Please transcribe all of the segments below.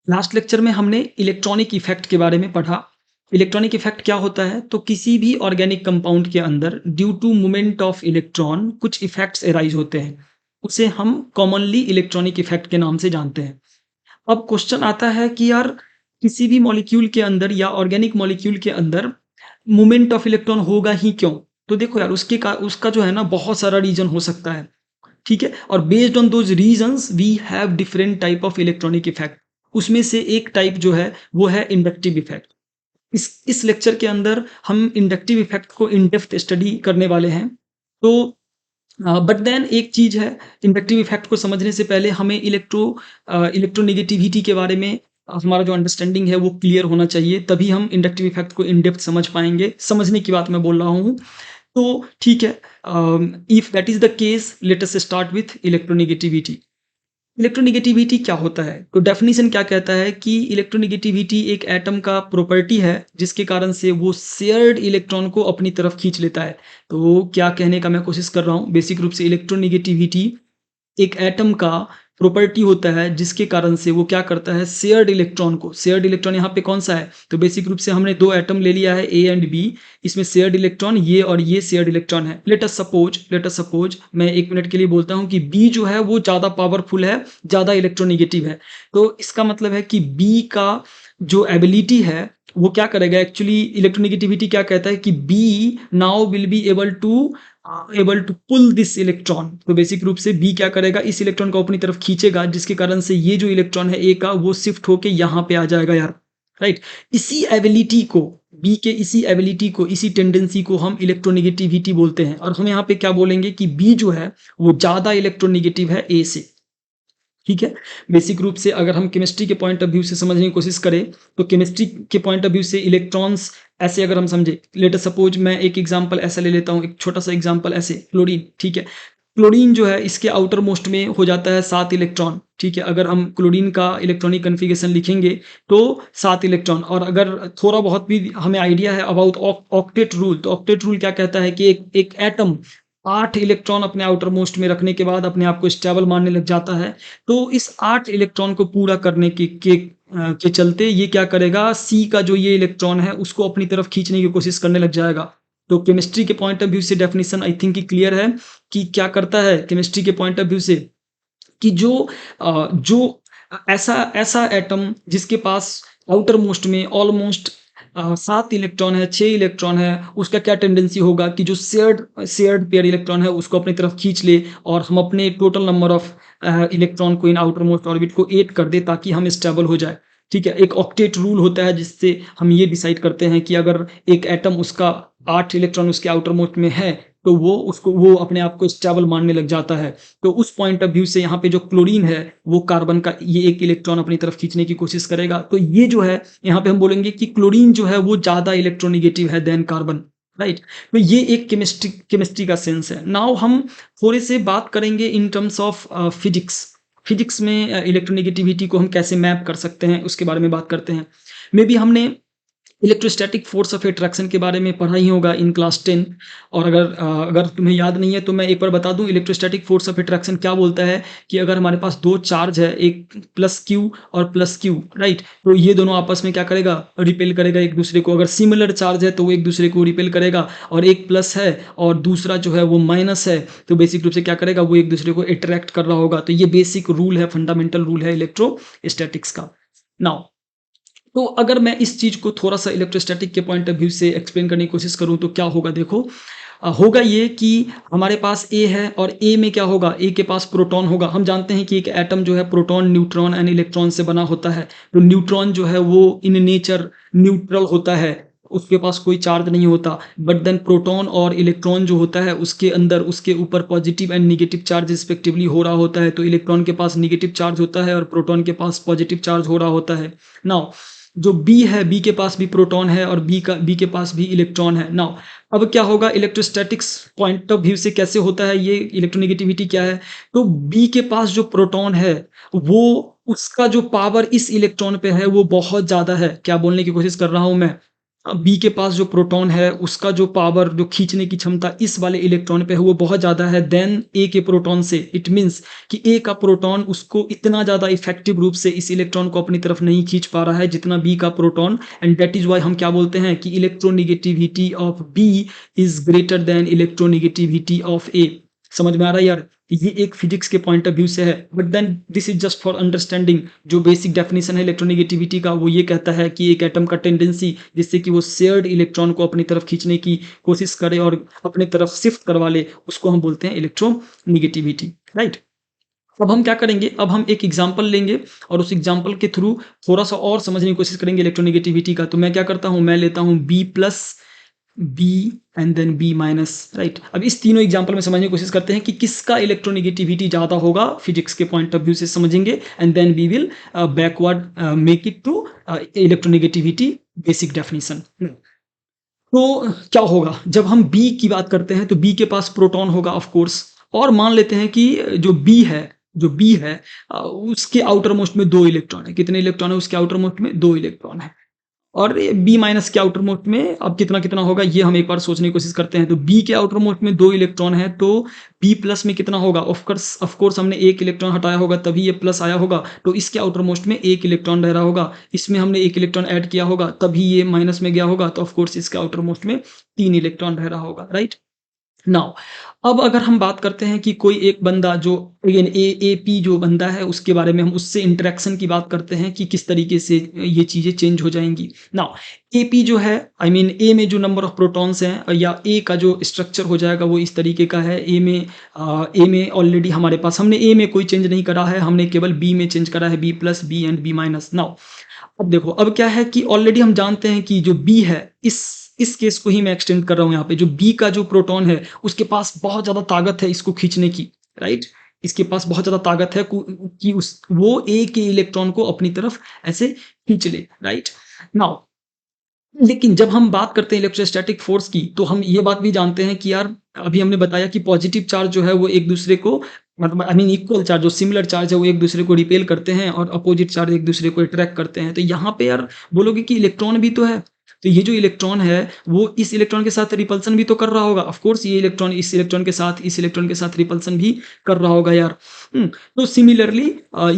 Last lecture में हमने electronic effect के बारे में पढ़ा। इलेक्ट्रॉनिक इफेक्ट क्या होता है? तो किसी भी ऑर्गेनिक कंपाउंड के अंदर due to movement of electron कुछ इफेक्ट्स अराइज होते हैं। उसे हम कॉमनली इलेक्ट्रॉनिक इफेक्ट के नाम से जानते हैं। अब क्वेश्चन आता है कि यार किसी भी मॉलिक्यूल के अंदर या ऑर्गेनिक मॉलिक्यूल के अंदर मूवमेंट ऑफ इलेक्ट्रॉन होगा ही क्यों? तो देखो यार उसका जो है ना बहुत सारा रीज़न हो सकता है। ठीक है? और based on those reasons we have different type of electronic effect. उसमें से एक टाइप जो है वो है इंडक्टिव इफेक्ट। इस लेक्चर के अंदर हम इंडक्टिव इफेक्ट को इन डेप्थ स्टडी करने वाले हैं। तो बट देन एक चीज़ है, इंडक्टिव इफेक्ट को समझने से पहले हमें इलेक्ट्रोनेगेटिविटी के बारे में हमारा जो अंडरस्टैंडिंग है वो क्लियर होना चाहिए, तभी हम इंडक्टिव इफेक्ट को इन डेप्थ समझ पाएँगे। समझने की बात मैं बोल रहा हूँ। तो ठीक है, if that is the case let us start with electronegativity. Electronegativity क्या होता है? तो डेफिनिशन क्या कहता है कि इलेक्ट्रोनेगेटिविटी एक एटम का प्रॉपर्टी है जिसके कारण से वो शेयर्ड इलेक्ट्रॉन को अपनी तरफ खींच लेता है। तो क्या कहने का मैं कोशिश कर रहा हूँ, बेसिक रूप से इलेक्ट्रोनेगेटिविटी एक एटम का प्रॉपर्टी होता है जिसके कारण से वो क्या करता है, शेयर्ड इलेक्ट्रॉन यहाँ पे कौन सा है? तो बेसिक रूप से हमने दो एटम ले लिया है ए एंड बी। इसमें शेयर्ड इलेक्ट्रॉन ये और ये शेयर्ड इलेक्ट्रॉन है। लेट अस सपोज मैं 1 मिनट के लिए बोलता हूँ कि बी जो है वो ज़्यादा पावरफुल है, ज़्यादा इलेक्ट्रोनेगेटिव है। तो इसका मतलब है कि बी का जो एबिलिटी है वो क्या करेगा, एक्चुअली इलेक्ट्रोनेगेटिविटी क्या कहता है कि B now will be able to pull this electron. तो बेसिक रूप से बी क्या करेगा, इस इलेक्ट्रॉन को अपनी तरफ खींचेगा जिसके कारण से ये जो इलेक्ट्रॉन है ए का वो शिफ्ट होके यहाँ पे आ जाएगा यार। राइट? इसी एबिलिटी को, बी के इसी एबिलिटी को, इसी टेंडेंसी को हम इलेक्ट्रोनेगेटिविटी बोलते हैं। और हम यहाँ पे क्या बोलेंगे कि बी जो है वो ज़्यादा इलेक्ट्रोनेगेटिव है ए से। ठीक है? बेसिक रूप से अगर हम केमिस्ट्री के पॉइंट ऑफ व्यू से समझने की कोशिश करें, तो केमिस्ट्री के पॉइंट ऑफ व्यू से इलेक्ट्रॉन्स ऐसे अगर हम समझे, लेट अस सपोज मैं एक एग्जांपल ऐसा ले लेता हूँ, एक छोटा-सा एग्जांपल ऐसे क्लोरीन, ठीक है? क्लोरीन जो है इसके आउटर मोस्ट में हो जाता है 7 इलेक्ट्रॉन, ठीक है? अगर हम क्लोरीन का इलेक्ट्रॉनिक कॉन्फ़िगरेशन लिखेंगे तो 7 इलेक्ट्रॉन। और अगर थोड़ा बहुत भी हमें आइडिया है अबाउट ऑक्टेट रूल, तो ऑक्टेट रूल क्या कहता है कि एक एक एटम 8 इलेक्ट्रॉन अपने आउटर मोस्ट में रखने के बाद अपने आप को स्टेबल मानने लग जाता है। तो इस 8 इलेक्ट्रॉन को पूरा करने के चलते ये क्या करेगा, सी का जो ये इलेक्ट्रॉन है उसको अपनी तरफ खींचने की कोशिश करने लग जाएगा। तो केमिस्ट्री के पॉइंट ऑफ व्यू से डेफिनिशन आई थिंक कि क्लियर है कि क्या करता है केमिस्ट्री के पॉइंट ऑफ व्यू से, कि जो ऐसा ऐसा एटम जिसके पास आउटर मोस्ट में ऑलमोस्ट 7 इलेक्ट्रॉन है, 6 इलेक्ट्रॉन है, उसका क्या टेंडेंसी होगा कि जो शेयर्ड पेयर इलेक्ट्रॉन है उसको अपनी तरफ खींच ले और हम अपने टोटल नंबर ऑफ इलेक्ट्रॉन को इन आउटर मोस्ट ऑर्बिट को 8 कर दे ताकि हम स्टेबल हो जाए। ठीक है? एक ऑक्टेट रूल होता है जिससे हम ये डिसाइड करते हैं कि अगर एक एटम उसका 8 इलेक्ट्रॉन उसके आउटर मोस्ट में है तो वो अपने आप को स्टेबल मानने लग जाता है। तो उस पॉइंट ऑफ व्यू से यहाँ पे जो क्लोरीन है वो कार्बन का ये एक इलेक्ट्रॉन अपनी तरफ खींचने की कोशिश करेगा। तो ये जो है यहाँ पे हम बोलेंगे कि क्लोरीन जो है वो ज़्यादा इलेक्ट्रोनेगेटिव है देन कार्बन। राइट? तो ये एक केमिस्ट्री का सेंस है। नाउ हम थोड़े से बात करेंगे in terms of physics. Physics में इलेक्ट्रोनेगेटिविटी को हम कैसे मैप कर सकते हैं उसके बारे में बात करते हैं। मे बी हमने इलेक्ट्रोस्टैटिक फोर्स ऑफ अट्रैक्शन के बारे में पढ़ा ही होगा इन क्लास 10। और अगर तुम्हें याद नहीं है तो मैं एक बार बता दूं, इलेक्ट्रोस्टैटिक फोर्स ऑफ अट्रैक्शन क्या बोलता है कि अगर हमारे पास दो चार्ज है, एक प्लस क्यू और प्लस क्यू, राइट? तो ये दोनों आपस में क्या करेगा, रिपेल करेगा एक दूसरे को। अगर सिमिलर चार्ज है तो वो एक दूसरे को रिपेल करेगा, और एक प्लस है और दूसरा जो है वो माइनस है तो बेसिक रूप से क्या करेगा, वो एक दूसरे को अट्रैक्ट कर रहा होगा। तो ये बेसिक रूल है, फंडामेंटल रूल है इलेक्ट्रोस्टैटिक्स का। नाउ तो अगर मैं इस चीज़ को थोड़ा-सा इलेक्ट्रोस्टैटिक के पॉइंट ऑफ व्यू से एक्सप्लेन करने की कोशिश करूँ तो क्या होगा, देखो होगा ये कि हमारे पास ए है और ए में क्या होगा, ए के पास प्रोटॉन होगा। हम जानते हैं कि एक एटम जो है प्रोटॉन, न्यूट्रॉन एंड इलेक्ट्रॉन से बना होता है। तो न्यूट्रॉन जो है वो इन नेचर न्यूट्रल होता है, उसके पास कोई चार्ज नहीं होता। बट देन प्रोटॉन और इलेक्ट्रॉन जो होता है उसके अंदर उसके ऊपर positive and negative charge respectively हो रहा होता है। तो इलेक्ट्रॉन के पास नेगेटिव चार्ज होता है और प्रोटॉन के पास पॉजिटिव चार्ज हो रहा होता है। नाउ जो बी है, बी के पास भी प्रोटॉन है और बी के पास भी इलेक्ट्रॉन है। नाउ अब क्या होगा, इलेक्ट्रोस्टैटिक्स पॉइंट ऑफ व्यू से कैसे होता है ये, इलेक्ट्रोनेगेटिविटी क्या है? तो बी के पास जो प्रोटॉन है वो, उसका जो पावर इस इलेक्ट्रॉन पे है वो बहुत ज़्यादा है। क्या बोलने की कोशिश कर रहा हूँ मैं, बी के पास जो प्रोटॉन है उसका जो पावर, जो खींचने की क्षमता इस वाले इलेक्ट्रॉन पे है वो बहुत ज़्यादा है देन ए के प्रोटॉन से। इट मीन्स कि ए का प्रोटॉन उसको इतना ज़्यादा इफेक्टिव रूप से इस इलेक्ट्रॉन को अपनी तरफ नहीं खींच पा रहा है जितना बी का proton. And that is why हम क्या बोलते हैं कि electronegativity of B is greater than electronegativity of A. समझ में आ रहा है यार? ये एक फिजिक्स के पॉइंट ऑफ व्यू से है, but then this is just for understanding. जो बेसिक डेफिनेशन है इलेक्ट्रोनिगेटिविटी का वो ये कहता है कि एक एटम का टेंडेंसी जिससे कि वो शेयर्ड इलेक्ट्रॉन को अपनी तरफ खींचने की कोशिश करे और अपनी तरफ शिफ्ट करवा ले, उसको हम बोलते हैं इलेक्ट्रोनिगेटिविटी, राइट? अब हम क्या करेंगे, अब हम एक एग्जाम्पल लेंगे और उस एग्जाम्पल के थ्रू थोड़ा सा और समझने की कोशिश करेंगे इलेक्ट्रोनिगेटिविटी का। तो मैं क्या करता हूँ, मैं लेता हूँ B plus, B and then B minus, right? अब इस तीनों एग्जांपल में समझने की कोशिश करते हैं कि किसका इलेक्ट्रोनिगेटिविटी ज़्यादा होगा फिजिक्स के पॉइंट ऑफ व्यू से समझेंगे। And then we will backward make it to electronegativity basic definition. तो क्या होगा जब हम बी की बात करते हैं, तो बी के पास प्रोटॉन होगा ऑफ कोर्स, और मान लेते हैं कि जो बी है उसके आउटर मोस्ट में 2 इलेक्ट्रॉन है। कितने इलेक्ट्रॉन है उसके आउटर मोस्ट में? 2 इलेक्ट्रॉन है। और बी माइनस के आउटर मोस्ट में अब कितना कितना होगा ये हम एक बार सोचने की कोशिश करते हैं। तो बी के आउटर मोस्ट में 2 इलेक्ट्रॉन है, तो बी प्लस में कितना होगा? ऑफ कोर्स हमने 1 इलेक्ट्रॉन हटाया होगा तभी ये प्लस आया होगा, तो इसके आउटर मोस्ट में 1 इलेक्ट्रॉन रह रहा होगा। इसमें हमने 1 इलेक्ट्रॉन ऐड किया होगा तभी ये माइनस में गया होगा, तो ऑफ कोर्स इसके आउटर मोस्ट में 3 इलेक्ट्रॉन रह रहा होगा, राइट? नाउ अब अगर हम बात करते हैं कि कोई एक बंदा जो अगेन ए पी जो बंदा है उसके बारे में हम उससे इंटरेक्शन की बात करते हैं कि किस तरीके से ये चीज़ें चेंज हो जाएंगी। नाउ ए पी जो है, आई मीन ए में जो नंबर ऑफ प्रोटॉन्स हैं या ए का जो स्ट्रक्चर हो जाएगा वो इस तरीके का है। ए में ऑलरेडी हमारे पास, हमने ए में कोई चेंज नहीं करा है, हमने केवल बी में चेंज करा है, B plus, B and B minus. Now अब देखो, अब क्या है कि ऑलरेडी हम जानते हैं कि जो बी है, इस केस को ही मैं एक्सटेंड कर रहा हूं यहाँ पे, जो बी का जो प्रोटॉन है उसके पास बहुत ज्यादा ताकत है इसको खींचने की, राइट? इसके पास बहुत ज्यादा ताकत है कि वो ए के इलेक्ट्रॉन को अपनी तरफ ऐसे खींच ले, राइट? नाउ लेकिन जब हम बात करते हैं इलेक्ट्रोस्टैटिक फोर्स की, तो हम ये बात भी जानते हैं कि यार अभी हमने बताया कि पॉजिटिव चार्ज जो है वो एक दूसरे को, मतलब आई मीन इक्वल चार्ज, जो सिमिलर चार्ज है वो एक दूसरे को रिपेल करते हैं और अपोजिट चार्ज एक दूसरे को अट्रैक्ट करते हैं। तो यहाँ पे यार बोलोगे कि इलेक्ट्रॉन भी तो है, तो ये जो इलेक्ट्रॉन है वो इस इलेक्ट्रॉन के साथ रिपल्सन भी तो कर रहा होगा। ऑफ कोर्स ये इलेक्ट्रॉन इस इलेक्ट्रॉन के साथ, इस इलेक्ट्रॉन के साथ रिपल्सन भी कर रहा होगा यार। तो सिमिलरली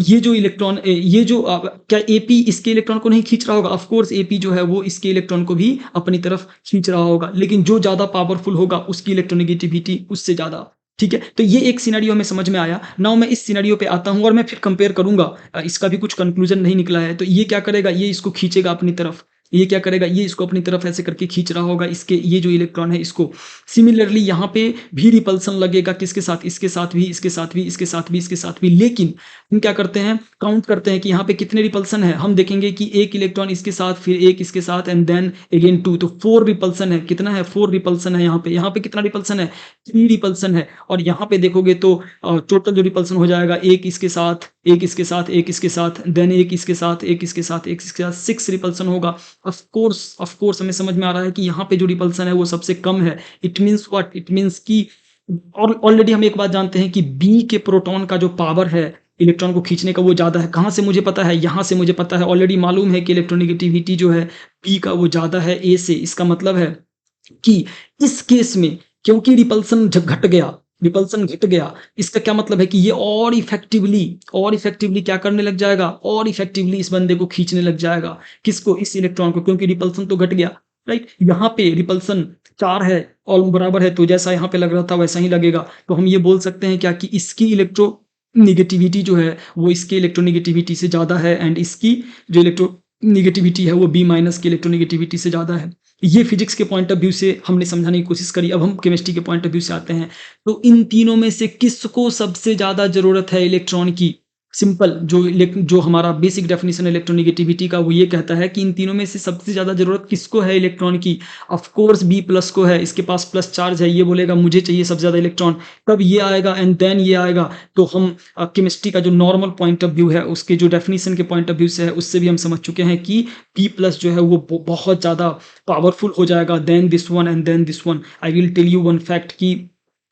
ये जो इलेक्ट्रॉन, ये जो क्या एपी इसके इलेक्ट्रॉन को नहीं खींच रहा होगा? ऑफ कोर्स एपी जो है वो इसके इलेक्ट्रॉन को भी अपनी तरफ खींच रहा होगा, लेकिन जो ज्यादा पावरफुल होगा उसकी इलेक्ट्रोनिगेटिविटी उससे ज्यादा। ठीक है, तो ये एक सिनेरियो हमें समझ में आया। नाउ मैं इस सिनेरियो पे आता हूं और मैं फिर कंपेयर करूंगा। इसका भी कुछ कंक्लूजन नहीं निकला है। तो ये क्या करेगा, ये इसको खींचेगा अपनी तरफ, ये क्या करेगा, ये इसको अपनी तरफ ऐसे करके खींच रहा होगा, इसके ये जो इलेक्ट्रॉन है इसको। सिमिलरली यहाँ पे भी रिपल्सन लगेगा, किसके साथ? इसके साथ भी, इसके साथ भी, इसके साथ भी, इसके साथ भी। लेकिन हम क्या करते हैं, काउंट करते हैं कि यहाँ पे कितने रिपल्सन है। हम देखेंगे कि एक इलेक्ट्रॉन इसके साथ, फिर एक इसके साथ, एंड देन अगेन 2, तो 4 रिपल्सन है। कितना है? 4 रिपल्सन है यहाँ पे कितना रिपल्सन है? 3 रिपल्सन है। और यहाँ पे देखोगे तो टोटल जो रिपल्सन हो जाएगा, एक इसके साथ, एक इसके साथ, एक इसके साथ, देन एक इसके साथ, एक इसके साथ, एक इसके साथ, 6 रिपल्सन होगा। ऑफ कोर्स हमें समझ में आ रहा है कि यहाँ पे जो रिपल्सन है वो सबसे कम है। It means what? It means कि और ऑलरेडी हम एक बात जानते हैं कि बी के प्रोटॉन का जो पावर है इलेक्ट्रॉन को खींचने का वो ज्यादा है। कहाँ से मुझे पता है? यहाँ से मुझे पता है, ऑलरेडी मालूम है कि इलेक्ट्रोनिगेटिविटी जो है बी का वो ज्यादा है ए से। इसका मतलब है कि इस केस में क्योंकि रिपल्सन घट गया, इसका क्या मतलब है कि ये और इफेक्टिवली क्या करने लग जाएगा, और इफेक्टिवली इस बंदे को खींचने लग जाएगा। किसको? इस इलेक्ट्रॉन को, क्योंकि रिपल्सन तो घट गया, राइट? यहाँ पे रिपल्सन 4 है और बराबर है, तो जैसा यहाँ पे लग रहा था वैसा ही लगेगा। तो हम ये बोल सकते हैं क्या कि इसकी इलेक्ट्रोनिगेटिविटी जो है वो इसके इलेक्ट्रोनिगेटिविटी से ज्यादा है, एंड इसकी जो इलेक्ट्रोनिगेटिविटी है वो बी माइनस की इलेक्ट्रोनिगेटिविटी से ज्यादा है। ये फिजिक्स के पॉइंट ऑफ व्यू से हमने समझाने की कोशिश करी। अब हम केमिस्ट्री के पॉइंट ऑफ व्यू से आते हैं। तो इन तीनों में से किसको सबसे ज्यादा जरूरत है इलेक्ट्रॉन की? सिंपल, जो हमारा बेसिक डेफिनेशन इलेक्ट्रोनिगेटिविटी का वो ये कहता है कि इन तीनों में से सबसे ज्यादा जरूरत किसको है इलेक्ट्रॉन की? ऑफ कोर्स बी प्लस को है। इसके पास प्लस चार्ज है, ये बोलेगा मुझे चाहिए सबसे ज्यादा इलेक्ट्रॉन। तब ये आएगा एंड देन ये आएगा। तो हम केमिस्ट्री का जो नॉर्मल पॉइंट ऑफ व्यू है, उसके जो डेफिनेशन के पॉइंट ऑफ व्यू से है, उससे भी हम समझ चुके हैं कि बी प्लस जो है वो बहुत ज्यादा पावरफुल हो जाएगा then this one and then this one. I will tell you one fact कि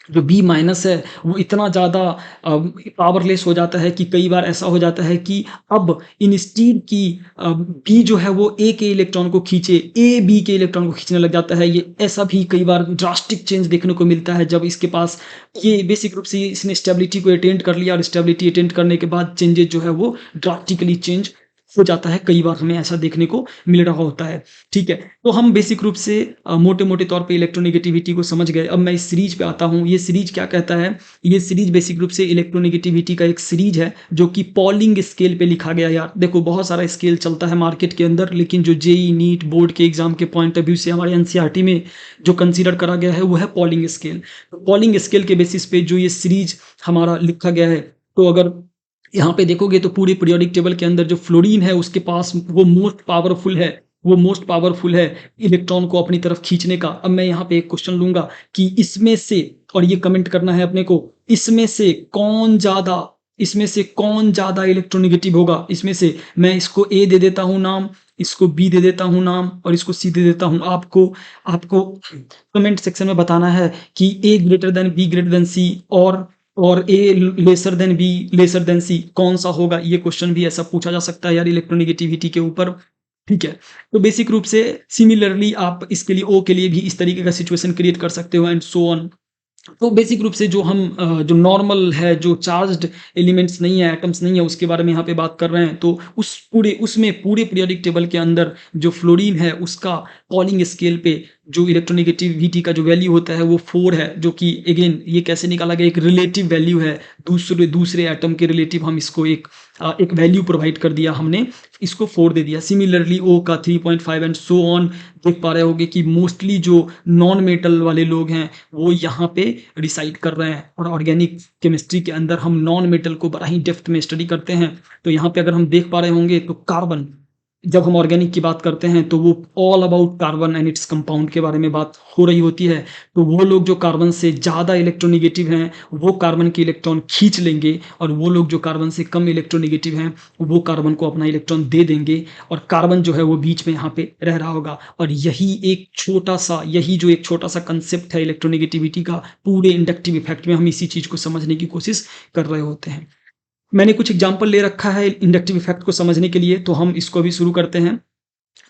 जो बी माइनस है वो इतना ज़्यादा पावरलेस हो जाता है कि कई बार ऐसा हो जाता है कि अब इंस्टीड की बी जो है वो ए के इलेक्ट्रॉन को खींचे, ए बी के इलेक्ट्रॉन को खींचने लग जाता है। ये ऐसा भी कई बार ड्रास्टिक चेंज देखने को मिलता है जब इसके पास ये बेसिक रूप से इसने स्टेबिलिटी को अटेंड कर लिया और स्टेबिलिटी अटेंड करने के बाद चेंजेस जो है वो ड्रास्टिकली चेंज हो जाता है। कई बार हमें ऐसा देखने को मिल रहा होता है। ठीक है, तो हम बेसिक रूप से मोटे-मोटे तौर पे इलेक्ट्रोनेगेटिविटी को समझ गए। अब मैं इस सीरीज पे आता हूँ। ये सीरीज क्या कहता है? ये सीरीज बेसिक रूप से इलेक्ट्रोनेगेटिविटी का एक सीरीज है जो कि पॉलिंग स्केल पे लिखा गया। यार देखो, बहुत सारा स्केल चलता है मार्केट के अंदर, लेकिन जो जेईई, नीट, बोर्ड के एग्जाम के पॉइंट ऑफ व्यू से हमारे एनसीईआरटी में जो कंसीडर करा गया है वो है पॉलिंग स्केल। तो पॉलिंग स्केल के बेसिस पे जो ये सीरीज हमारा लिखा गया है, तो अगर यहाँ पे देखोगे तो पूरे पीरियोडिक टेबल के अंदर जो फ्लोरीन है उसके पास वो मोस्ट पावरफुल है इलेक्ट्रॉन को अपनी तरफ खींचने का। अब मैं यहाँ पे एक क्वेश्चन लूंगा कि इसमें से, और ये कमेंट करना है अपने को, इसमें से कौन ज्यादा इलेक्ट्रोनेगेटिव होगा। इसमें से मैं इसको ए दे देता हूँ नाम, इसको बी दे देता हूँ नाम, और इसको सी दे देता हूँ। आपको कमेंट सेक्शन में बताना है कि A greater than B greater than C और A lesser than B lesser than C कौन सा होगा। ये क्वेश्चन भी ऐसा पूछा जा सकता है यार इलेक्ट्रोनेगेटिविटी के ऊपर। ठीक है, तो बेसिक रूप से सिमिलरली आप इसके लिए ओ के लिए भी इस तरीके का सिचुएशन क्रिएट कर सकते हो एंड सो ऑन। तो बेसिक रूप से जो हम जो नॉर्मल है, जो चार्ज्ड एलिमेंट्स नहीं है, एटम्स नहीं है, उसके बारे में यहाँ पे बात कर रहे हैं। तो उसमें पूरे पीरियोडिक टेबल के अंदर जो फ्लोरीन है उसका पॉलिंग स्केल पे जो इलेक्ट्रोनेगेटिविटी का जो वैल्यू होता है वो 4 है, जो कि अगेन ये कैसे निकाला गया, एक रिलेटिव वैल्यू है। दूसरे एटम के रिलेटिव हम इसको एक वैल्यू प्रोवाइड कर दिया हमने, इसको 4 दे दिया। सिमिलरली ओ का 3.5 एंड सो ऑन। देख पा रहे होगे कि मोस्टली जो नॉन मेटल वाले लोग हैं वो यहाँ पे रिसाइड कर रहे हैं, और ऑर्गेनिक केमिस्ट्री के अंदर हम नॉन मेटल को बड़ा ही डेप्थ में स्टडी करते हैं। तो यहाँ पे अगर हम देख पा रहे होंगे तो कार्बन, जब हम ऑर्गेनिक की बात करते हैं तो वो all about carbon and its compound के बारे में बात हो रही होती है। तो वो लोग जो कार्बन से ज़्यादा इलेक्ट्रोनेगेटिव हैं वो कार्बन के इलेक्ट्रॉन खींच लेंगे, और वो लोग जो कार्बन से कम इलेक्ट्रोनेगेटिव हैं वो कार्बन को अपना इलेक्ट्रॉन दे देंगे, और कार्बन जो है वो बीच में यहाँ पे रह रहा होगा। और यही जो एक छोटा सा कंसेप्ट है इलेक्ट्रोनेगेटिविटी का, पूरे इंडक्टिव इफेक्ट में हम इसी चीज़ को समझने की कोशिश कर रहे होते हैं। मैंने कुछ एग्जाम्पल ले रखा है इंडक्टिव इफेक्ट को समझने के लिए, तो हम इसको अभी शुरू करते हैं।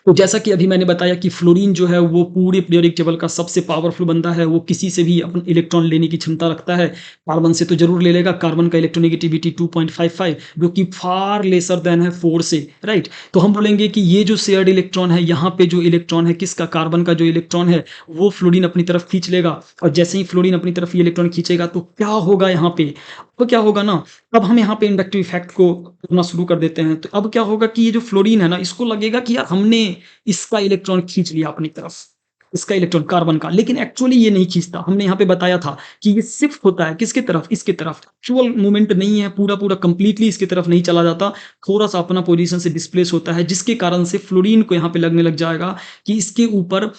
तो जैसा कि अभी मैंने बताया कि फ्लोरीन जो है वो पूरे पीरियोडिक टेबल का सबसे पावरफुल बंदा है। वो किसी से भी अपन इलेक्ट्रॉन लेने की क्षमता रखता है। कार्बन से तो जरूर ले लेगा। कार्बन का इलेक्ट्रोनेगेटिविटी 2.55, जो कि फार लेसर देन है 4 से, राइट। तो हम बोलेंगे कि ये जो शेयर्ड इलेक्ट्रॉन है, यहाँ पे जो इलेक्ट्रॉन है किसका, कार्बन का जो इलेक्ट्रॉन है वो फ्लोरीन अपनी तरफ खींच लेगा। और जैसे ही फ्लोरीन अपनी तरफ ये इलेक्ट्रॉन खींचेगा तो क्या होगा यहाँ पे, तो क्या होगा ना, अब हम यहाँ पे इंडक्टिव इफेक्ट को करना शुरू कर देते हैं। तो अब क्या होगा कि ये जो फ्लोरीन है ना, इसको लगेगा कि यार हमने इसका इलेक्ट्रॉन खींच लिया अपनी तरफ, इसका इलेक्ट्रॉन कार्बन का, लेकिन एक्चुअली ये नहीं खींचता। हमने यहाँ पे बताया था कि ये शिफ्ट होता है किसके तरफ, इसके तरफ। एक्चुअल मूवमेंट नहीं है, पूरा कंप्लीटली इसके तरफ नहीं चला जाता, थोड़ा सा अपना पोजीशन से डिस्प्लेस होता है, जिसके कारण से फ्लोरीन को यहाँ पे लगने लग जाएगा कि इसके ऊपर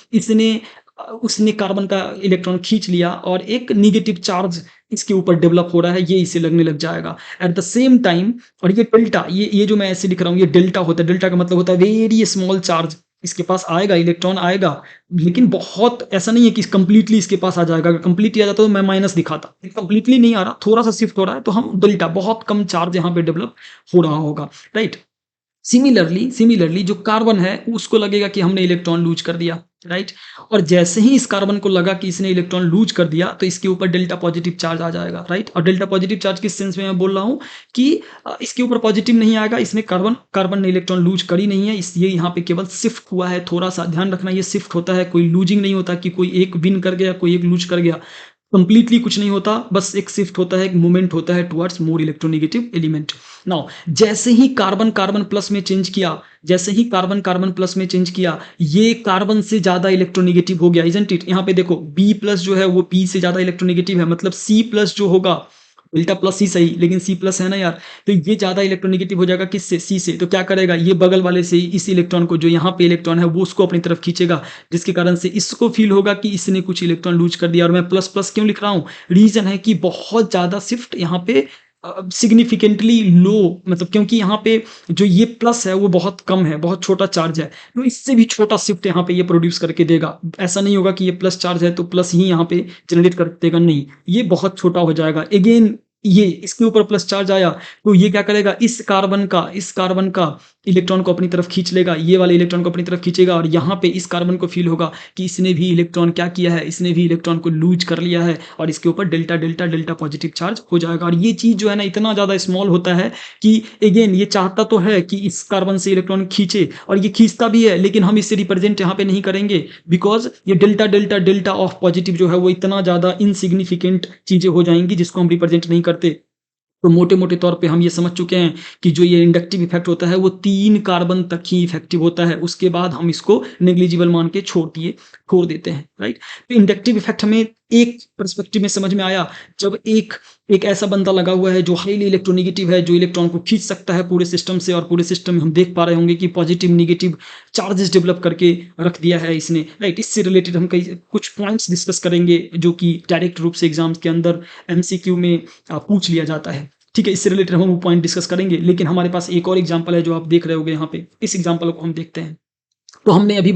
उसने कार्बन का इलेक्ट्रॉन खींच लिया और एक निगेटिव चार्ज इसके ऊपर डेवलप हो रहा है, ये इसे लगने लग जाएगा। एट द सेम टाइम, और ये डेल्टा, ये जो मैं ऐसे लिख रहा हूँ, ये डेल्टा होता है। डेल्टा का मतलब होता है वेरी स्मॉल चार्ज इसके पास आएगा, इलेक्ट्रॉन आएगा, लेकिन बहुत ऐसा नहीं है कि कंप्लीटली इसके पास आ जाएगा। अगर कंप्लीटली आ जाता तो मैं माइनस दिखाता, कंप्लीटली नहीं आ रहा, थोड़ा सा शिफ्ट हो रहा है, तो हम डेल्टा, बहुत कम चार्ज यहाँ पे डेवलप हो रहा होगा, राइट। सिमिलरली जो कार्बन है उसको लगेगा कि हमने इलेक्ट्रॉन लूज कर दिया, राइट। और जैसे ही इस कार्बन को लगा कि इसने इलेक्ट्रॉन लूज कर दिया तो इसके ऊपर डेल्टा पॉजिटिव चार्ज आ जाएगा, राइट। और डेल्टा पॉजिटिव चार्ज किस सेंस में मैं बोल रहा हूँ कि इसके ऊपर पॉजिटिव नहीं आएगा, इसने कार्बन ने इलेक्ट्रॉन लूज करी नहीं है, ये यहाँ पे केवल शिफ्ट हुआ है। थोड़ा सा ध्यान रखना, ये शिफ्ट होता है, कोई लूजिंग नहीं होता कि कोई एक विन कर गया कोई एक लूज कर गया, कंप्लीटली कुछ नहीं होता, बस एक शिफ्ट होता है, एक मूवमेंट होता है towards more electronegative element. Now जैसे ही कार्बन कार्बन प्लस में चेंज किया, ये कार्बन से ज्यादा इलेक्ट्रोनेगेटिव हो गया, इजंट इट। यहाँ पे देखो बी प्लस जो है वो बी से ज्यादा इलेक्ट्रोनेगेटिव है, मतलब सी प्लस जो होगा, डेल्टा प्लस ही सही लेकिन सी प्लस है ना यार, तो ये ज्यादा इलेक्ट्रोनेगेटिव हो जाएगा किससे, सी से। तो क्या करेगा, ये बगल वाले से इस इलेक्ट्रॉन को, जो यहाँ पे इलेक्ट्रॉन है वो उसको अपनी तरफ खींचेगा, जिसके कारण से इसको फील होगा कि इसने कुछ इलेक्ट्रॉन लूज कर दिया। और मैं प्लस प्लस क्यों लिख रहा हूँ, रीजन है कि बहुत ज्यादा शिफ्ट यहाँ पे सिग्निफिकेंटली लो, मतलब क्योंकि यहाँ पे जो ये प्लस है वो बहुत कम है, बहुत छोटा चार्ज है, तो इससे भी छोटा शिफ्ट यहाँ पे ये प्रोड्यूस करके देगा। ऐसा नहीं होगा कि ये प्लस चार्ज है तो प्लस ही यहाँ पे जनरेट कर देगा, नहीं, ये बहुत छोटा हो जाएगा। अगेन ये इसके ऊपर प्लस चार्ज आया तो ये क्या करेगा, इस कार्बन का इलेक्ट्रॉन को अपनी तरफ खींच लेगा, ये वाले इलेक्ट्रॉन को अपनी तरफ खींचेगा, और यहाँ पे इस कार्बन को फील होगा कि इसने भी इलेक्ट्रॉन क्या किया है, इसने भी इलेक्ट्रॉन को लूज कर लिया है, और इसके ऊपर delta delta delta positive charge हो जाएगा। और ये चीज जो है ना इतना ज्यादा स्मॉल होता है कि अगेन ये चाहता तो है कि इस कार्बन से इलेक्ट्रॉन खींचे, और ये खींचता भी है, लेकिन हम इसे रिप्रेजेंट यहाँ पे नहीं करेंगे, बिकॉज ये delta delta delta of positive जो है वो इतना ज्यादा इनसिग्निफिकेंट चीजें हो जाएंगी जिसको हम रिप्रेजेंट नहीं करते। तो मोटे-मोटे तौर पे हम ये समझ चुके हैं कि जो ये इंडक्टिव इफ़ेक्ट होता है वो 3 कार्बन तक ही इफ़ेक्टिव होता है, उसके बाद हम इसको नेग्लिजिबल मान के छोड़ देते हैं, राइट? तो इंडक्टिव इफ़ेक्ट हमें एक पर्सपेक्टिव में समझ में आया, जब एक एक ऐसा बंदा लगा हुआ है जो हाईली इलेक्ट्रोनेगेटिव है, जो इलेक्ट्रॉन को खींच सकता है पूरे सिस्टम से, और पूरे सिस्टम में हम देख पा रहे होंगे कि पॉजिटिव नेगेटिव चार्जेस डेवलप करके रख दिया है इसने, राइट? इससे रिलेटेड हम कई कुछ पॉइंट्स डिस्कस करेंगे जो कि डायरेक्ट रूप से एग्जाम्स के अंदर एमसीक्यू में पूछ लिया जाता है। ठीक है, इससे रिलेटेड हम वो पॉइंट डिस्कस करेंगे, लेकिन हमारे पास एक और एग्जांपल है जो आप देख रहे होंगे यहाँ पे। इस एग्जांपल को हम देखते हैं। तो हमने अभी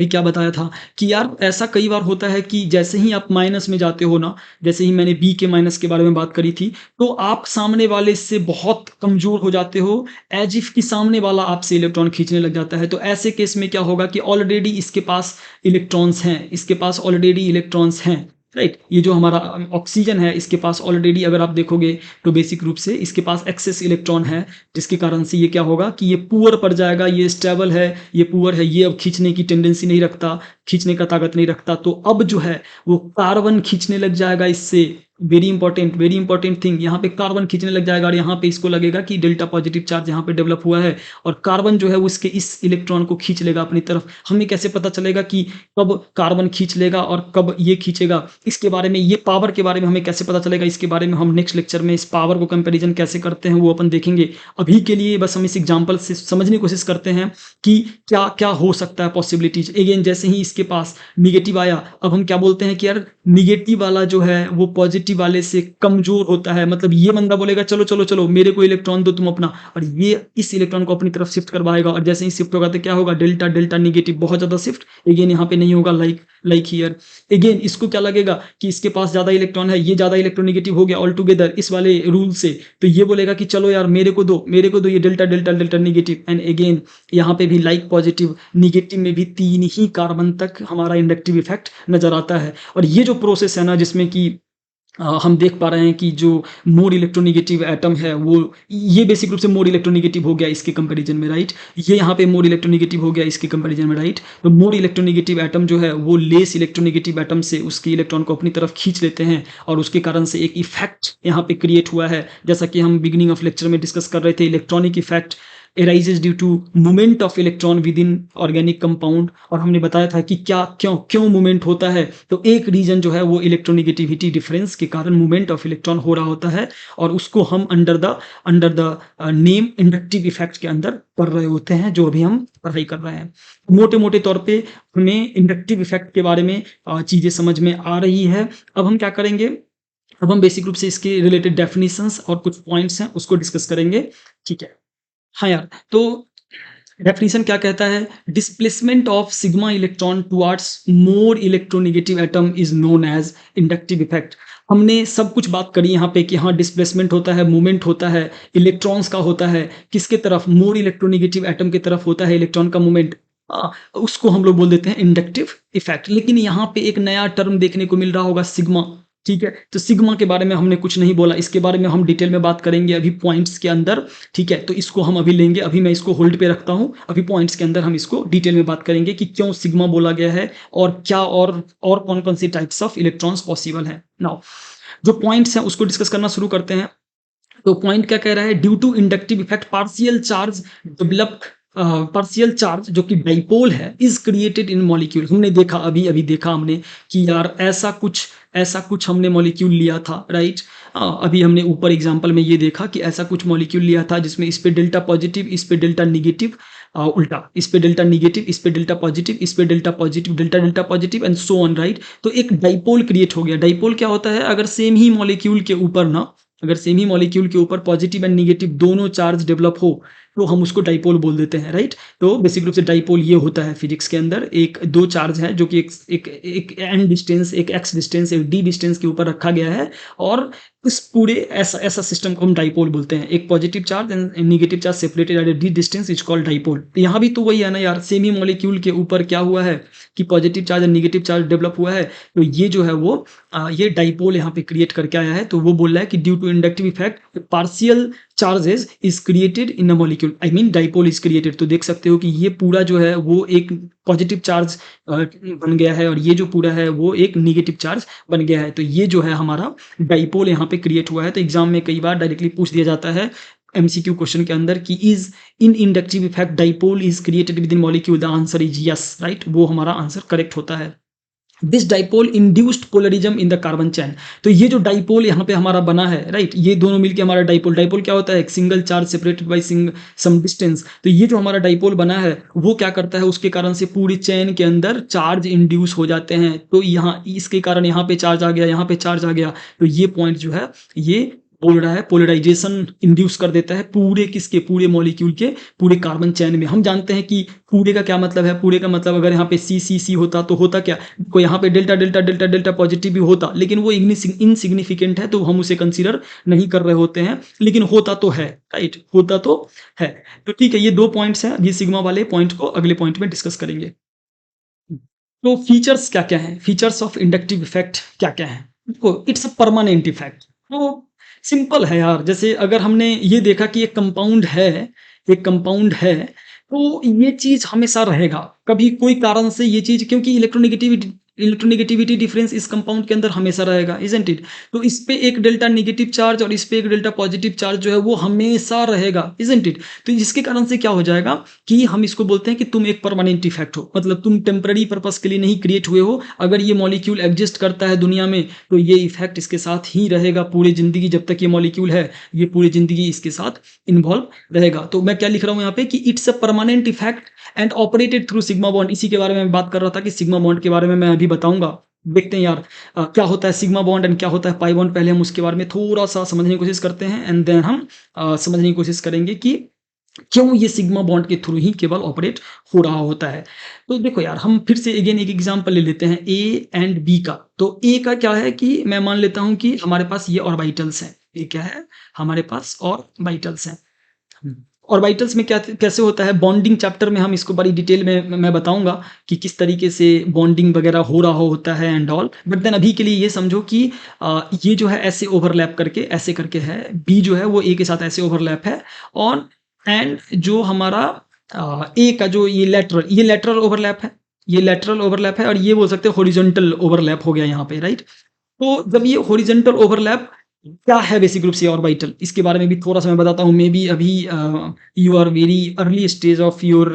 क्या बताया था कि यार ऐसा कई बार होता है कि जैसे ही आप माइनस में जाते हो ना, जैसे ही मैंने बी के माइनस के बारे में बात करी थी, तो आप सामने वाले से बहुत कमजोर हो जाते हो, एज इफ कि सामने वाला आपसे इलेक्ट्रॉन खींचने लग जाता है। तो ऐसे केस में क्या होगा कि ऑलरेडी इसके पास इलेक्ट्रॉन्स हैं, राइट? ये जो हमारा ऑक्सीजन है इसके पास ऑलरेडी, अगर आप देखोगे तो बेसिक रूप से इसके पास एक्सेस इलेक्ट्रॉन है, जिसके कारण से ये क्या होगा कि ये पुअर पर जाएगा, ये स्टेबल है, ये पुअर है, ये अब खींचने की टेंडेंसी नहीं रखता, खींचने का ताकत नहीं रखता, तो अब जो है वो कार्बन खींचने लग जाएगा इससे। वेरी इंपॉर्टेंट थिंग, यहाँ पे कार्बन खींचने लग जाएगा, और यहाँ पे इसको लगेगा कि डेल्टा पॉजिटिव चार्ज यहाँ पे डेवलप हुआ है, और कार्बन जो है वो इसके इस इलेक्ट्रॉन को खींच लेगा अपनी तरफ। हमें कैसे पता चलेगा कि कब कार्बन खींच लेगा और कब ये खींचेगा, इसके बारे में, ये पावर के बारे में हमें कैसे पता चलेगा, इसके बारे में हम नेक्स्ट लेक्चर में इस पावर को कंपेरिजन कैसे करते हैं वो अपन देखेंगे। अभी के लिए बस हम इस एग्जाम्पल से समझने की कोशिश करते हैं कि क्या क्या हो सकता है पॉसिबिलिटीज। अगेन जैसे ही इसके पास निगेटिव आया, अब हम क्या बोलते हैं कि यार निगेटिव वाला जो है वो पॉजिटिव वाले से कमजोर होता है, मतलब ये बंदा बोलेगा चलो चलो चलो मेरे को इलेक्ट्रॉन दो तुम अपना, और ये इस इलेक्ट्रॉन को अपनी तरफ शिफ्ट करवाएगा, और जैसे ही शिफ्ट होगा तो क्या होगा, डेल्टा डेल्टा निगेटिव, बहुत ज्यादा शिफ्ट। अगेन यहाँ पे नहीं होगा लाइक हियर। अगेन इसको क्या लगेगा कि इसके पास ज्यादा इलेक्ट्रॉन है, ये ज्यादा इलेक्ट्रोनेगेटिव हो गया ऑल टुगेदर इस वाले रूल से, तो ये बोलेगा कि चलो यार मेरे को दो ये delta delta delta negative. And again यहाँ पे भी लाइक पॉजिटिव निगेटिव में भी 3 ही कार्बन तक हमारा इंडक्टिव इफेक्ट नजर आता है। और ये जो प्रोसेस है ना जिसमें कि हम देख पा रहे हैं कि जो मोर इलेक्ट्रोनेगेटिव एटम है वो, ये बेसिक रूप से मोर इलेक्ट्रोनेगेटिव हो गया इसके कंपैरिजन में, राइट? ये यहाँ पे मोर इलेक्ट्रोनेगेटिव हो गया इसके कंपैरिजन में, राइट? तो मोर इलेक्ट्रोनेगेटिव एटम जो है वो लेस इलेक्ट्रोनेगेटिव एटम से उसके इलेक्ट्रॉन को अपनी तरफ खींच लेते हैं, और उसके कारण से एक इफेक्ट यहाँ पे क्रिएट हुआ है, जैसा कि हम बिगिनिंग ऑफ लेक्चर में डिस्कस कर रहे थे। Electronic effect arises due to movement of electron within organic compound, और हमने बताया था कि क्या क्यों मूवमेंट होता है। तो एक रीजन जो है वो इलेक्ट्रोनेगेटिविटी डिफरेंस के कारण मूवमेंट ऑफ इलेक्ट्रॉन हो रहा होता है, और उसको हम under the name inductive effect के अंदर पढ़ रहे होते हैं, जो अभी हम पढ़ाई कर रहे हैं। मोटे मोटे तौर पे हमें इंडक्टिव इफेक्ट के बारे में चीजें समझ में आ रही है। अब हम क्या करेंगे, अब हम बेसिक रूप से इसके रिलेटेड डेफिनेशंस और कुछ पॉइंट्स हैं उसको डिस्कस करेंगे, ठीक है? हाँ यार, तो डेफिनेशन क्या कहता है, displacement of sigma electron towards more electronegative atom is known as inductive effect. हमने सब कुछ बात करी यहाँ पे कि हाँ डिस्प्लेसमेंट होता है, मूवमेंट होता है, इलेक्ट्रॉन्स का होता है, किसके तरफ, मोर इलेक्ट्रोनेगेटिव एटम की तरफ होता है इलेक्ट्रॉन का मूवमेंट, उसको हम लोग बोल देते हैं इंडक्टिव इफेक्ट। लेकिन यहाँ पे एक नया टर्म देखने को मिल रहा होगा, सिग्मा, ठीक है? तो सिग्मा के बारे में हमने कुछ नहीं बोला, इसके बारे में हम डिटेल में बात करेंगे अभी पॉइंट्स के अंदर, ठीक है? तो इसको हम अभी लेंगे, अभी मैं इसको होल्ड पे रखता हूं, अभी पॉइंट्स के अंदर हम इसको डिटेल में बात करेंगे कि क्यों सिग्मा बोला गया है, और क्या और कौन कौन सी टाइप्स ऑफ इलेक्ट्रॉन्स पॉसिबल है। नाउ जो पॉइंट्स हैं उसको डिस्कस करना शुरू करते हैं। तो पॉइंट क्या कह रहा है, due to inductive effect partial charge जो कि डाइपोल है इज क्रिएटेड इन मॉलिक्यूल। हमने देखा अभी देखा हमने कि यार ऐसा कुछ हमने मॉलिक्यूल लिया था, राइट? अभी हमने ऊपर एग्जांपल में ये देखा कि ऐसा कुछ मॉलिक्यूल लिया था जिसमें इस पे डेल्टा पॉजिटिव, इस पे डेल्टा निगेटिव, उल्टा इस पे डेल्टा निगेटिव, इस पे डेल्टा पॉजिटिव, इस पे delta positive, delta delta positive and so on, right? तो एक डाइपोल क्रिएट हो गया। डाइपोल क्या होता है, अगर सेम ही मॉलिक्यूल के ऊपर ना अगर सेम ही मॉलिक्यूल के ऊपर पॉजिटिव एंड नेगेटिव दोनों चार्ज डेवलप हो तो हम उसको डाइपोल बोल देते हैं, राइट। तो बेसिक रूप से डाइपोल ये होता है फिजिक्स के अंदर, एक दो चार्ज है जो कि एक एन डिस्टेंस, एक एक्स डिस्टेंस, एक डी डिस्टेंस के ऊपर रखा गया है, और इस पूरे ऐसा ऐसा सिस्टम को हम डाइपोल बोलते हैं। एक positive charge and negative charge separated at D distance is called dipole. यहाँ भी तो वही है ना यार, सेम ही मॉलिक्यूल के ऊपर क्या हुआ है कि positive charge and negative charge develop हुआ है, तो ये जो है वो ये डाइपोल यहाँ पे क्रिएट करके आया है। तो वो बोल रहा है कि due to inductive effect partial charges is created in a molecule, I mean dipole is created. तो देख सकते हो कि ये पूरा जो है वो एक पॉजिटिव चार्ज बन गया है और ये जो पूरा है वो एक नेगेटिव चार्ज बन गया है। तो ये जो है हमारा डाइपोल यहाँ पे क्रिएट हुआ है। तो एग्जाम में कई बार डायरेक्टली पूछ दिया जाता है एमसीक्यू क्वेश्चन के अंदर कि is in inductive effect dipole is created within molecule, the answer is yes, right. वो हमारा आंसर करेक्ट होता है। This dipole induced polarism in the carbon chain. तो ये जो डाइपोल यहाँ पे हमारा बना है, राइट, ये दोनों मिलके हमारा डाइपोल, डाइपोल क्या होता है, एक single charge separated by some distance. तो ये जो हमारा डाइपोल बना है वो क्या करता है, उसके कारण से पूरी चैन के अंदर चार्ज इंड्यूस हो जाते हैं। तो यहाँ इसके कारण यहाँ पे चार्ज आ गया, यहाँ पे चार्ज आ गया, तो ये पॉइंट जो है ये बोल रहा है पोलराइजेशन इंड्यूस कर देता है पूरे किसके, पूरे मॉलिक्यूल के, पूरे कार्बन चैन में। हम जानते हैं कि पूरे का क्या मतलब है, पूरे का मतलब अगर यहाँ पे सी सी सी होता तो होता क्या, कोई यहाँ पे delta delta delta delta positive भी होता, लेकिन वो इनसिग्निफिकेंट है तो हम उसे कंसीडर नहीं कर रहे होते हैं, लेकिन होता तो है, राइट, होता तो है। तो ठीक है, ये दो पॉइंट्स हैं, ये सिग्मा वाले पॉइंट को अगले पॉइंट में डिस्कस करेंगे। तो फीचर्स क्या क्या है, फीचर्स ऑफ इंडक्टिव इफेक्ट क्या क्या है। It's a permanent effect. तो सिंपल है यार, जैसे अगर हमने ये देखा कि एक कंपाउंड है, एक कंपाउंड है, तो ये चीज हमेशा रहेगा, कभी कोई कारण से ये चीज, क्योंकि इलेक्ट्रोनेगेटिविटी डिफरेंस इस कंपाउंड के अंदर हमेशा रहेगा, इजंट इट। तो इस पे एक डेल्टा नेगेटिव चार्ज और इस पे एक डेल्टा पॉजिटिव चार्ज जो है वो हमेशा रहेगा, इजंट इट। तो जिसके कारण से क्या हो जाएगा कि हम इसको बोलते हैं कि तुम एक परमानेंट इफेक्ट हो, मतलब तुम टेम्पररी पर्पस के लिए नहीं क्रिएट हुए हो। अगर ये मॉलिक्यूल एग्जिस्ट करता है दुनिया में तो ये इफेक्ट इसके साथ ही रहेगा पूरी जिंदगी, जब तक ये मॉलिक्यूल है ये पूरी जिंदगी इसके साथ इन्वॉल्व रहेगा। तो मैं क्या लिख रहा हूँ यहाँ पे कि it's a permanent effect and operated through sigma bond. इसी के बारे में बात कर रहा था कि सिग्मा बॉन्ड के बारे में मैं अभी बताऊंगा। देखते हैं यार क्या होता है सिग्मा बॉन्ड एंड क्या होता है पाई बॉन्ड। पहले हम उसके बारे में थोड़ा सा समझने की कोशिश करते हैं एंड देन हम समझने की कोशिश करेंगे कि क्यों ये सिग्मा बॉन्ड के थ्रू ही केवल ऑपरेट हो रहा होता है। तो देखो यार, हम फिर से अगेन एक एग्जांपल ले लेते हैं ए एंड बी का। तो ए का क्या है कि मैं मान लेता हूं कि हमारे पास ये ऑर्बिटल्स हैं। ये क्या है, हमारे पास ऑर्बिटल्स हैं। ऑर्बिटल्स में क्या कैसे होता है, बॉन्डिंग चैप्टर में हम इसको बड़ी डिटेल में मैं बताऊंगा कि किस तरीके से बॉन्डिंग वगैरह हो रहा होता है एंड ऑल। बट देन अभी के लिए ये समझो कि ये जो है ऐसे ओवरलैप करके ऐसे करके है, बी जो है वो ए के साथ ऐसे ओवरलैप है, और एंड जो हमारा ए का जो ये लेटरल ओवरलैप है, ये लेटरल ओवरलैप है, और ये बोल सकते हैं हॉरिजॉन्टल ओवरलैप हो गया यहाँ पे, राइट। तो जब ये हॉरिजॉन्टल ओवरलैप क्या है बेसिक रूप से ऑर्बिटल, इसके बारे में भी थोड़ा सा मैं बताता हूँ। मे बी अभी you are very early stage of your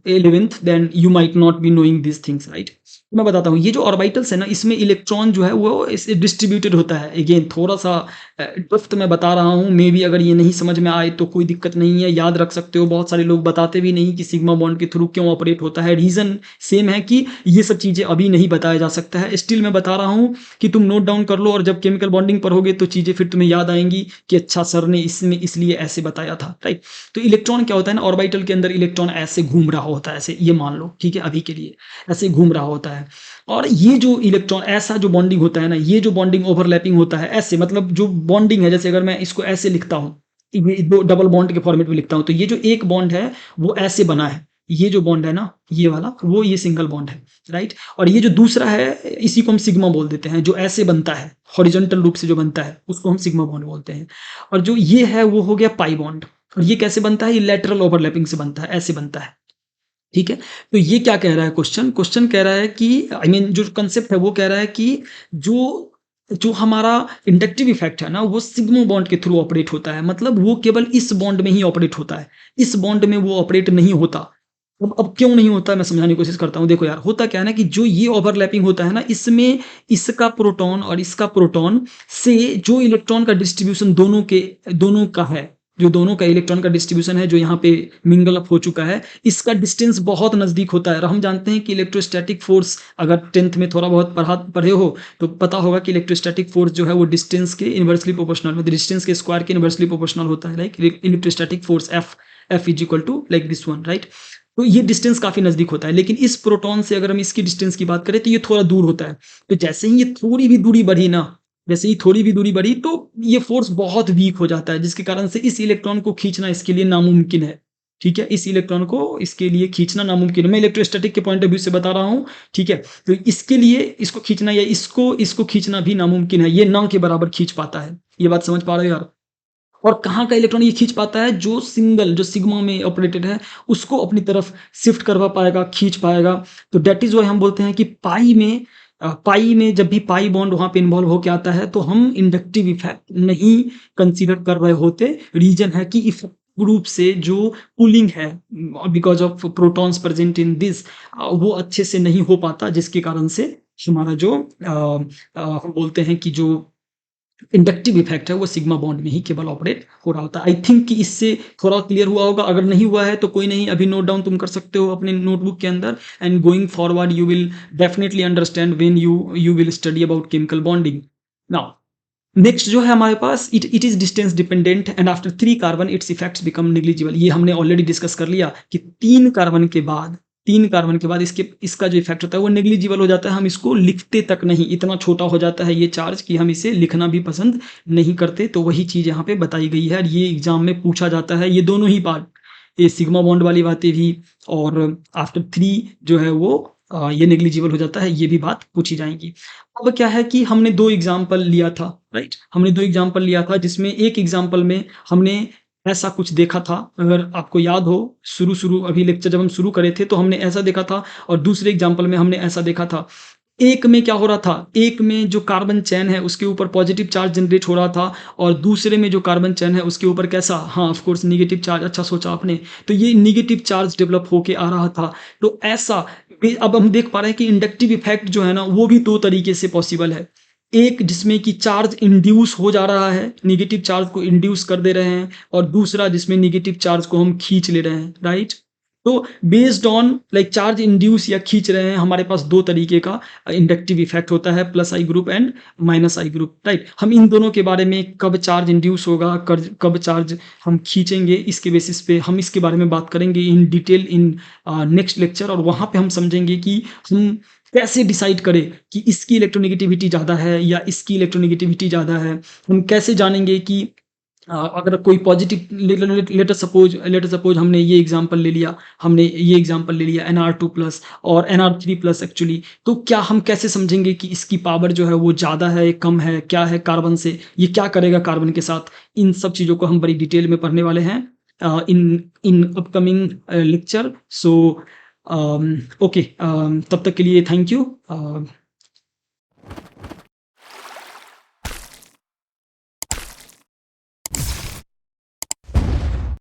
11th, then you might not be knowing this things, right. मैं बताता हूँ, ये जो ऑर्बिटल्स है ना, इसमें इलेक्ट्रॉन जो है वो इससे डिस्ट्रीब्यूटेड होता है। अगेन थोड़ा सा डेप्थ में बता रहा हूँ, मे बी अगर ये नहीं समझ में आए तो कोई दिक्कत नहीं है, याद रख सकते हो। बहुत सारे लोग बताते भी नहीं कि सिग्मा बॉन्ड के थ्रू क्यों ऑपरेट होता है। रीजन सेम है कि ये सब चीजें अभी नहीं बताया जा सकता है। स्टिल मैं बता रहा हूँ कि तुम नोट डाउन कर लो, और जब केमिकल बॉन्डिंग पर होगे तो चीजें फिर तुम्हें याद आएंगी कि अच्छा सर ने इसमें इसलिए ऐसे बताया था, राइट। तो इलेक्ट्रॉन क्या होता है ना, ऑर्बिटल के अंदर इलेक्ट्रॉन ऐसे घूम रहा होता है, ऐसे ये मान लो, ठीक है, अभी के लिए ऐसे घूम रहा होता है। और ये जो इलेक्ट्रॉन ऐसा जो बॉन्डिंग होता है ना, ये जो बॉन्डिंग ओवरलैपिंग होता है ऐसे, मतलब जो बॉन्डिंग है, जैसे अगर मैं इसको ऐसे लिखता हूँ, ये दो डबल बॉन्ड के फॉर्मेट में लिखता हूँ, तो ये जो एक बॉन्ड है वो ऐसे बना है, ये जो बॉन्ड है ना ये वाला, वो ये सिंगल बॉन्ड है, राइट। और ये जो दूसरा है इसी को हम सिग्मा बोल देते हैं, जो ऐसे बनता है हॉरिजॉन्टल रूप से जो बनता है उसको हम सिग्मा बॉन्ड बोलते हैं। और जो ये है वो हो गया पाई बॉन्ड। और ये कैसे बनता है, ये लेटरल ओवरलैपिंग से बनता है, ऐसे बनता है, ठीक है। तो ये क्या कह रहा है क्वेश्चन कह रहा है कि आई मीन जो कंसेप्ट है वो कह रहा है कि जो जो हमारा इंडक्टिव इफेक्ट है ना वो सिग्मा बॉन्ड के थ्रू ऑपरेट होता है, मतलब वो केवल इस बॉन्ड में ही ऑपरेट होता है, इस बॉन्ड में वो ऑपरेट नहीं होता। अब क्यों नहीं होता मैं समझाने की कोशिश करता हूँ। देखो यार, होता क्या है ना कि जो ये ओवरलैपिंग होता है ना, इसमें इसका प्रोटॉन और इसका प्रोटॉन से जो इलेक्ट्रॉन का डिस्ट्रीब्यूशन दोनों का है, जो दोनों का इलेक्ट्रॉन का डिस्ट्रीब्यूशन है जो यहाँ पे मिंगल अप हो चुका है, इसका डिस्टेंस बहुत नज़दीक होता है। और हम जानते हैं कि इलेक्ट्रोस्टैटिक फोर्स, अगर 10th में थोड़ा बहुत पढ़े हो तो पता होगा कि इलेक्ट्रोस्टैटिक फोर्स जो है वो डिस्टेंस के इन्वर्सली प्रोपोर्शनल, मतलब डिस्टेंस के स्क्वायर के इन्वर्सली प्रोपोर्शनल होता है। Like electrostatic force F is equal to like this one, right. तो ये डिस्टेंस काफ़ी नज़दीक होता है, लेकिन इस प्रोटॉन से अगर हम इसकी डिस्टेंस की बात करें तो ये थोड़ा दूर होता है। तो जैसे ही ये थोड़ी भी दूरी बढ़ी ना, जैसे ही थोड़ी भी दूरी बढ़ी तो ये फोर्स बहुत वीक हो जाता है, जिसके कारण से इस इलेक्ट्रॉन को खींचना इसके लिए नामुमकिन है। ठीक है, इस इलेक्ट्रॉन को इसके लिए खींचना नामुमकिन है। मैं इलेक्ट्रोस्टैटिक के पॉइंट ऑफ व्यू से बता रहा हूँ। ठीक है, तो इसके लिए इसको खींचना या इसको खींचना भी नामुमकिन है। ये ना के बराबर खींच पाता है। ये बात समझ पा रहे हो यार? और कहाँ का इलेक्ट्रॉन ये खींच पाता है? जो सिंगल, जो सिग्मा में ऑपरेटेड है, उसको अपनी तरफ शिफ्ट करवा पाएगा, खींच पाएगा। तो दैट इज वाई हम बोलते हैं कि पाई में जब भी पाई बॉन्ड वहां पे इन्वॉल्व होके आता है तो हम इंडक्टिव इफेक्ट नहीं कंसीडर कर रहे होते। रीजन है कि इफेक्टिव रूप से जो पुलिंग है because of protons present in this, वो अच्छे से नहीं हो पाता, जिसके कारण से हमारा जो हम बोलते हैं कि जो इंडक्टिव इफेक्ट है वो सिग्मा बॉन्ड में ही केवल ऑपरेट हो रहा होता है। आई थिंक कि इससे थोड़ा क्लियर हुआ होगा। अगर नहीं हुआ है तो कोई नहीं, अभी नोट डाउन तुम कर सकते हो अपने नोटबुक के अंदर, and going forward you will definitely understand when you will study about chemical bonding. Now next जो है हमारे पास, it is distance dependent and after 3 carbon its effects become negligible. ये हमने ऑलरेडी डिस्कस कर लिया कि 3 कार्बन के बाद इसका जो इफेक्ट होता है वो नेग्लिजिबल हो जाता है। हम इसको लिखते तक नहीं, इतना छोटा हो जाता है ये चार्ज कि हम इसे लिखना भी पसंद नहीं करते। तो वही चीज़ यहाँ पे बताई गई है और ये एग्जाम में पूछा जाता है। ये दोनों ही पार्ट, ये सिग्मा बॉन्ड वाली बातें भी और आफ्टर 3 जो है वो ये नेग्लिजिबल हो जाता है, ये भी बात पूछी जाएगी। अब क्या है कि हमने 2 एग्जाम्पल लिया था, राइट? हमने 2 एग्जाम्पल लिया था, जिसमें एक एग्जाम्पल में हमने ऐसा कुछ देखा था। अगर आपको याद हो, शुरू अभी लेक्चर जब हम शुरू करे थे तो हमने ऐसा देखा था, और दूसरे एग्जाम्पल में हमने ऐसा देखा था। एक में क्या हो रहा था, एक में जो कार्बन चेन है उसके ऊपर पॉजिटिव चार्ज जनरेट हो रहा था, और दूसरे में जो कार्बन चेन है उसके ऊपर कैसा, हाँ ऑफ कोर्स निगेटिव चार्ज। अच्छा सोचा आपने। तो ये निगेटिव चार्ज डेवलप होके आ रहा था। तो ऐसा अब हम देख पा रहे हैं कि इंडक्टिव इफेक्ट जो है ना वो भी 2 तरीके से पॉसिबल है। एक जिसमें कि चार्ज इंड्यूस हो जा रहा है, निगेटिव चार्ज को इंड्यूस कर दे रहे हैं, और दूसरा जिसमें निगेटिव चार्ज को हम खींच ले रहे हैं, राइट? तो based on like charge induce या खींच रहे हैं, हमारे पास 2 तरीके का इंडक्टिव इफेक्ट होता है, plus I group and minus I group, right? हम इन दोनों के बारे में, कब चार्ज इंड्यूस होगा, कब चार्ज हम खींचेंगे, इसके बेसिस पे हम इसके बारे में बात करेंगे in detail in next lecture. और वहाँ पे हम समझेंगे कि हम कैसे डिसाइड करें कि इसकी इलेक्ट्रोनेगेटिविटी ज़्यादा है या इसकी इलेक्ट्रोनेगेटिविटी ज़्यादा है। हम कैसे जानेंगे कि अगर कोई पॉजिटिव, लेटर सपोज हमने ये एग्जांपल ले लिया, Nr2+ और Nr3+ एक्चुअली, तो क्या हम कैसे समझेंगे कि इसकी पावर जो है वो ज़्यादा है, कम है, क्या है कार्बन से, ये क्या करेगा कार्बन के साथ? इन सब चीज़ों को हम बड़ी डिटेल में पढ़ने वाले हैं in in upcoming lecture. So okay, तब तक के लिए थैंक यू।